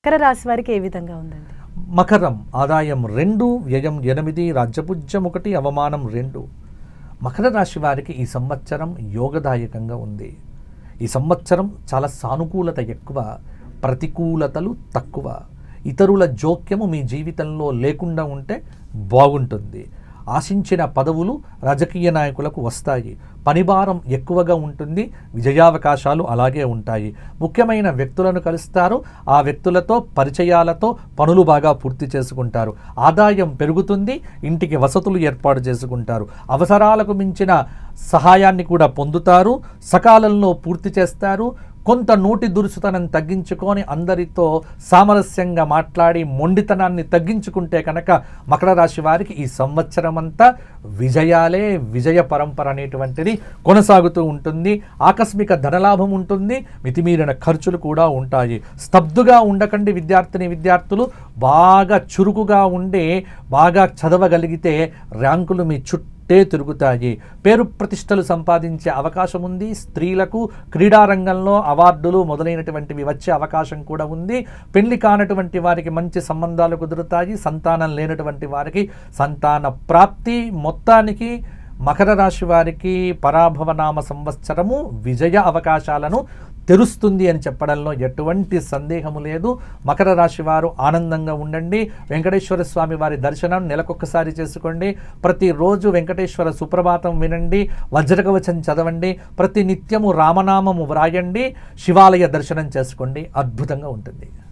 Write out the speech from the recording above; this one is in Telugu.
మకర రాశి వారికి ఏ విధంగా ఉందండి? మకరం ఆదాయం 2, వ్యయం 8, రాజ్యపుజ్యం 1, అవమానం 2. మకర రాశి వారికి ఈ సంవత్సరం యోగదాయకంగా ఉంది. ఈ సంవత్సరం చాలా సానుకూలత ఎక్కువ, ప్రతికూలతలు తక్కువ. ఇతరుల జోక్యము మీ జీవితంలో లేకుండా ఉంటే బాగుంటుంది. ఆశించిన పదవులు రాజకీయ నాయకులకు వస్తాయి. పనిభారం ఎక్కువగా ఉంటుంది. విజయావకాశాలు అలాగే ఉంటాయి. ముఖ్యమైన వ్యక్తులను కలుస్తారు. ఆ వ్యక్తులతో పరిచయాలతో పనులు బాగా పూర్తి చేసుకుంటారు. ఆదాయం పెరుగుతుంది. ఇంటికి వసతులు ఏర్పాటు చేసుకుంటారు. అవసరాలకు మించిన సహాయాన్ని కూడా పొందుతారు. సకాలంలో పూర్తి చేస్తారు. కొంత నోటి దురుసుతనం తగ్గించుకొని అందరితో సామరస్యంగా మాట్లాడి మొండితనాన్ని తగ్గించుకుంటే కనుక మకర రాశి వారికి ఈ సంవత్సరం అంతా విజయాలే, విజయ పరంపర అనేటువంటిది కొనసాగుతూ ఉంటుంది. ఆకస్మిక ధనలాభం ఉంటుంది. మితిమీరిన ఖర్చులు కూడా ఉంటాయి. స్తబ్దుగా ఉండకండి విద్యార్థులు. బాగా చురుకుగా ఉండి బాగా చదవగలిగితే ర్యాంకులు మీ చుట్టూ తిరుగుతాయి. పేరు ప్రతిష్టలు సంపాదించే అవకాశం ఉంది. స్త్రీలకు క్రీడారంగంలో అవార్డులు మొదలైనటువంటివి వచ్చే అవకాశం కూడా ఉంది. పెళ్లి కానటువంటి వారికి మంచి సంబంధాలు కుదురుతాయి. సంతానం లేనటువంటి వారికి సంతాన ప్రాప్తి. మొత్తానికి మకర రాశి వారికి పరాభవనామ సంవత్సరము విజయ అవకాశాలను తెరుస్తుంది అని చెప్పడంలో ఎటువంటి సందేహము లేదు. మకర రాశి వారు ఆనందంగా ఉండండి. వెంకటేశ్వర స్వామి వారి దర్శనం నెలకొక్కసారి చేసుకోండి. ప్రతిరోజు వెంకటేశ్వర సుప్రభాతం వినండి. వజ్రకవచం చదవండి. ప్రతి నిత్యము రామనామము వ్రాయండి. శివాలయ దర్శనం చేసుకోండి. అద్భుతంగా ఉంటుంది.